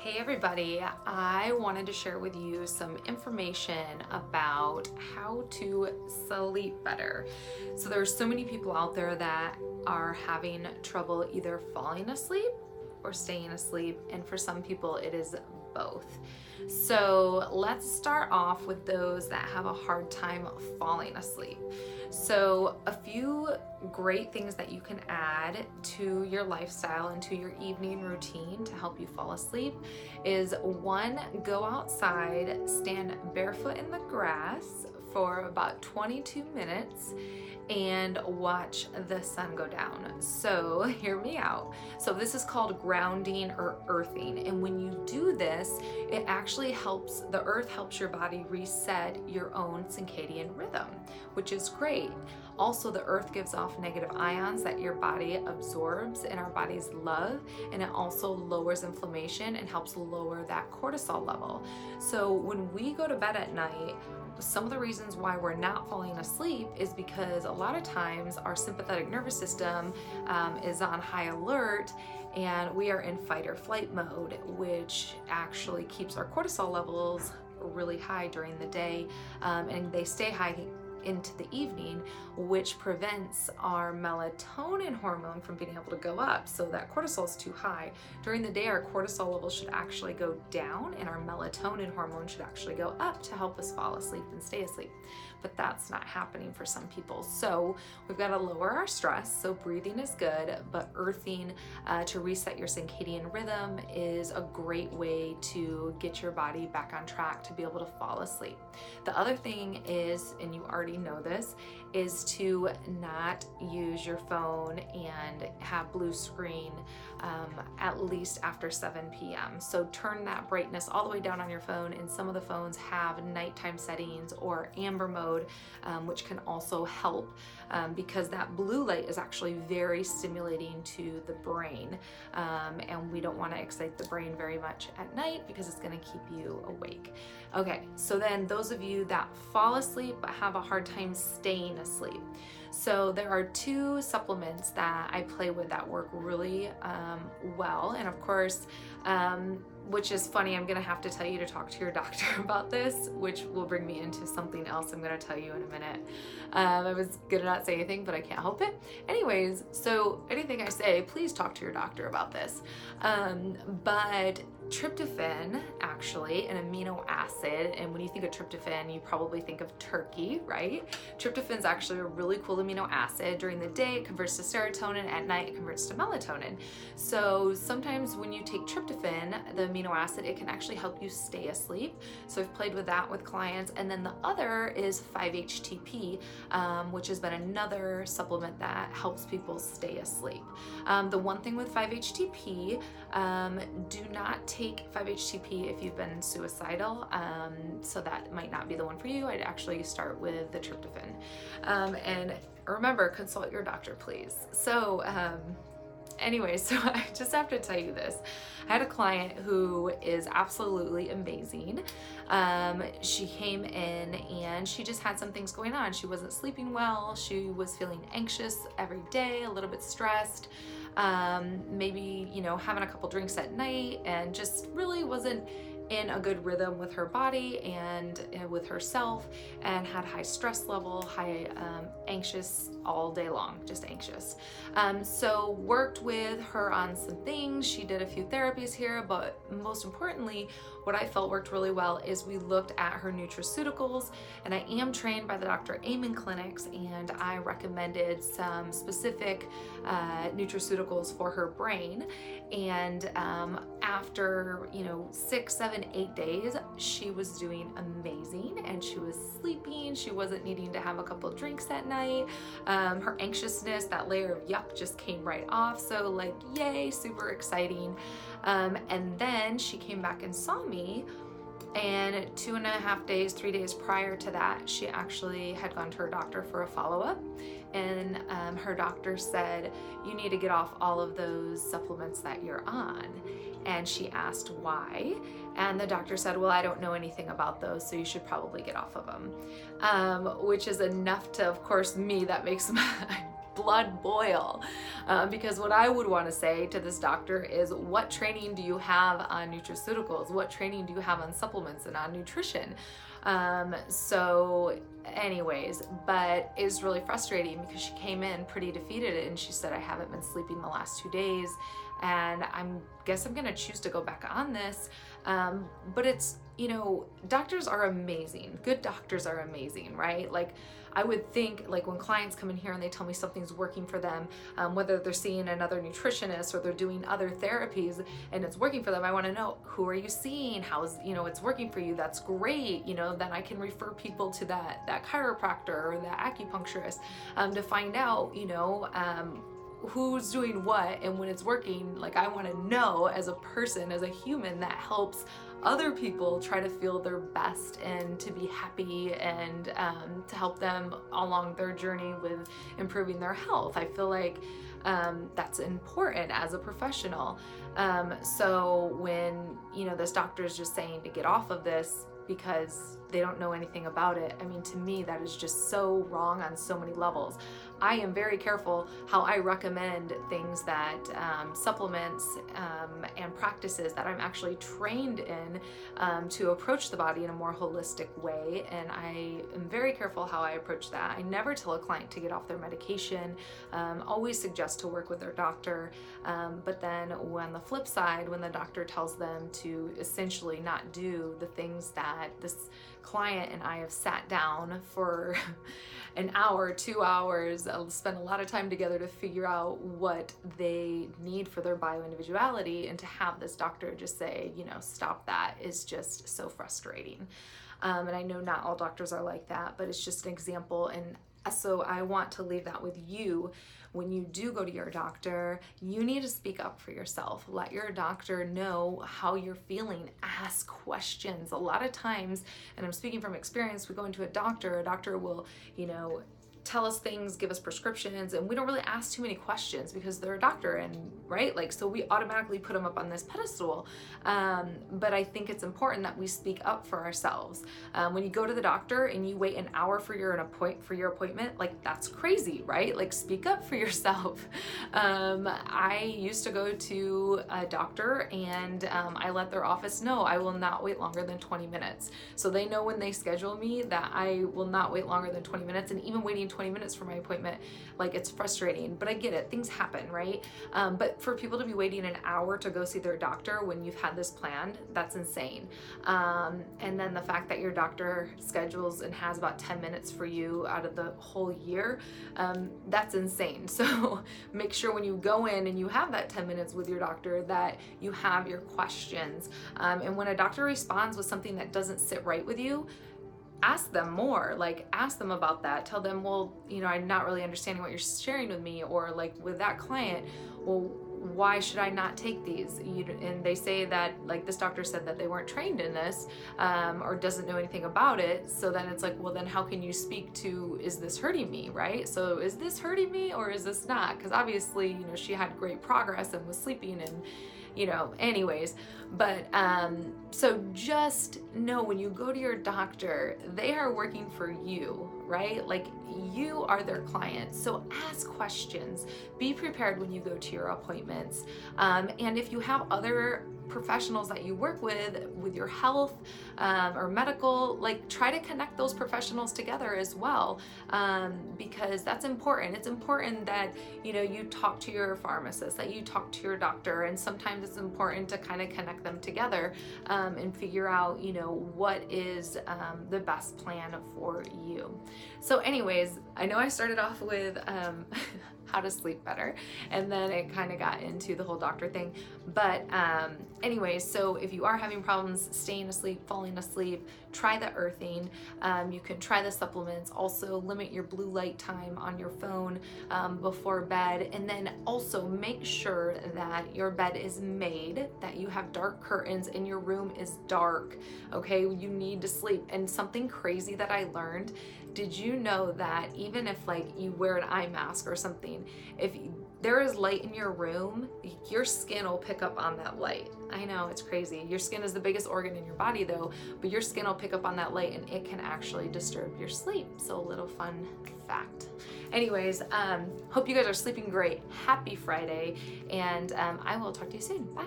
Hey everybody, I wanted to share with you some information about how to sleep better. So there's so many people out there that are having trouble either falling asleep or staying asleep, and for some people it is both. So let's start off with those that have a hard time falling asleep. So a few great things that you can add to your lifestyle and to your evening routine to help you fall asleep is one, go outside, stand barefoot in the grass for about 22 minutes and watch the sun go down. So hear me out. So this is called grounding or earthing. And when you do this, it actually helps, the earth helps your body reset your own circadian rhythm, which is great. Also, the earth gives off negative ions that your body absorbs and our bodies love, and it also lowers inflammation and helps lower that cortisol level. So when we go to bed at night, some of the reasons why we're not falling asleep is because a lot of times our sympathetic nervous system is on high alert and we are in fight or flight mode, which actually keeps our cortisol levels really high during the day, and they stay high into the evening, which prevents our melatonin hormone from being able to go up. So that cortisol is too high. During the day, our cortisol levels should actually go down and our melatonin hormone should actually go up to help us fall asleep and stay asleep. But that's not happening for some people. So we've got to lower our stress. So breathing is good, but earthing to reset your circadian rhythm is a great way to get your body back on track to be able to fall asleep. The other thing is, and you already know this, is to not use your phone and have blue screen at least after 7 p.m. So turn that brightness all the way down on your phone, and some of the phones have nighttime settings or amber mode, which can also help because that blue light is actually very stimulating to the brain, and we don't want to excite the brain very much at night because it's going to keep you awake. Okay, so then those of you that fall asleep but have a hard time staying asleep. So there are two supplements that I play with that work really well. And of course, which is funny, I'm gonna have to tell you to talk to your doctor about this, which will bring me into something else I'm gonna tell you in a minute. I was gonna not say anything, but I can't help it. Anyways, so anything I say, please talk to your doctor about this. But tryptophan, actually, an amino acid, and when you think of tryptophan, you probably think of turkey, right? Tryptophan is actually a really cool amino acid. During the day, it converts to serotonin. At night, it converts to melatonin. So sometimes when you take tryptophan, the amino acid, it can actually help you stay asleep. So I've played with that with clients. And then the other is 5-HTP, which has been another supplement that helps people stay asleep. The one thing with 5-HTP, do not take 5-HTP if you've been suicidal, so that might not be the one for you. I'd actually start with the tryptophan. And remember, consult your doctor, please. So anyway, so I just have to tell you this. I had a client who is absolutely amazing. She came in and she just had some things going on. She wasn't sleeping well. She was feeling anxious every day, a little bit stressed. Maybe, having a couple drinks at night, and just really wasn't in a good rhythm with her body and with herself, and had high stress level, high anxious all day long, just anxious. So worked with her on some things. She did a few therapies here, but most importantly, what I felt worked really well is we looked at her nutraceuticals, and I am trained by the Dr. Amen clinics, and I recommended some specific nutraceuticals for her brain. And after 6, 7, 8 days, she was doing amazing, and she was sleeping. She wasn't needing to have a couple drinks at night. Her anxiousness, that layer of yuck, just came right off. So yay, super exciting. And then she came back and saw me, and 2.5 days, 3 days prior to that, she actually had gone to her doctor for a follow-up, and her doctor said, you need to get off all of those supplements that you're on. And she asked why, and the doctor said, well, I don't know anything about those, so you should probably get off of them, which is enough to, of course, me, that makes my blood boil. Because what I would want to say to this doctor is, what training do you have on nutraceuticals? What training do you have on supplements and on nutrition? So anyways, but it was really frustrating because she came in pretty defeated and she said, I haven't been sleeping the last 2 days and guess I'm gonna choose to go back on this. But it's, doctors are amazing. Good doctors are amazing, right? Like, I would think, like, when clients come in here and they tell me something's working for them, whether they're seeing another nutritionist or they're doing other therapies and it's working for them, I want to know, who are you seeing? How's, it's working for you? That's great. Then I can refer people to that chiropractor or that acupuncturist, to find out, who's doing what. And when it's working, like, I want to know, as a person, as a human, that helps other people try to feel their best and to be happy, and to help them along their journey with improving their health. I feel like that's important as a professional. So when, this doctor is just saying to get off of this because they don't know anything about it, I mean, to me, that is just so wrong on so many levels. I am very careful how I recommend things, that supplements and practices that I'm actually trained in, to approach the body in a more holistic way. And I am very careful how I approach that. I never tell a client to get off their medication, always suggest to work with their doctor. But then on the flip side, when the doctor tells them to essentially not do the things that this client and I have sat down for an hour, 2 hours, spend a lot of time together to figure out what they need for their bioindividuality, and to have this doctor just say, stop that, is just so frustrating. And I know not all doctors are like that, but it's just an example. And so I want to leave that with you. When you do go to your doctor, you need to speak up for yourself. Let your doctor know how you're feeling. Ask questions. A lot of times, and I'm speaking from experience, we go into a doctor will, tell us things, give us prescriptions, and we don't really ask too many questions because they're a doctor, and right, like, so we automatically put them up on this pedestal. But I think it's important that we speak up for ourselves. When you go to the doctor and you wait an hour for your appointment, like, that's crazy, right? Like, speak up for yourself. I used to go to a doctor and I let their office know I will not wait longer than 20 minutes. So they know when they schedule me that I will not wait longer than 20 minutes. And even waiting 20 minutes for my appointment, like, it's frustrating, but I get it. Things happen, right? But for people to be waiting an hour to go see their doctor when you've had this planned, that's insane. And then the fact that your doctor schedules and has about 10 minutes for you out of the whole year, that's insane. So make sure when you go in and you have that 10 minutes with your doctor that you have your questions. And when a doctor responds with something that doesn't sit right with you, ask them more. Like, ask them about that. Tell them, well, I'm not really understanding what you're sharing with me, or like with that client, well, why should I not take these? And they say that, like, this doctor said that they weren't trained in this, or doesn't know anything about it. So then it's like, well, then how can you speak to, is this hurting me, right? So is this hurting me or is this not? Because obviously, she had great progress and was sleeping and, anyways. But so just know, when you go to your doctor, they are working for you, right? Like, you are their client. So ask questions. Be prepared when you go to your appointments. And if you have other professionals that you work with your health, or medical, like, try to connect those professionals together as well, because that's important. It's important that, you talk to your pharmacist, that you talk to your doctor, and sometimes it's important to kind of connect them together, and figure out, what is the best plan for you. So anyways, I know I started off with how to sleep better, and then it kind of got into the whole doctor thing. But anyways, so if you are having problems staying asleep, falling asleep, try the earthing. You can try the supplements. Also limit your blue light time on your phone before bed, and then also make sure that your bed is made, that you have dark curtains and your room is dark. Okay, you need to sleep. And something crazy that I learned, did you know that even if, like, you wear an eye mask or something, if there is light in your room, your skin will pick up on that light. I know, it's crazy. Your skin is the biggest organ in your body though, but your skin will pick up on that light and it can actually disturb your sleep. So a little fun fact. Anyways, hope you guys are sleeping great. Happy Friday, and I will talk to you soon. Bye.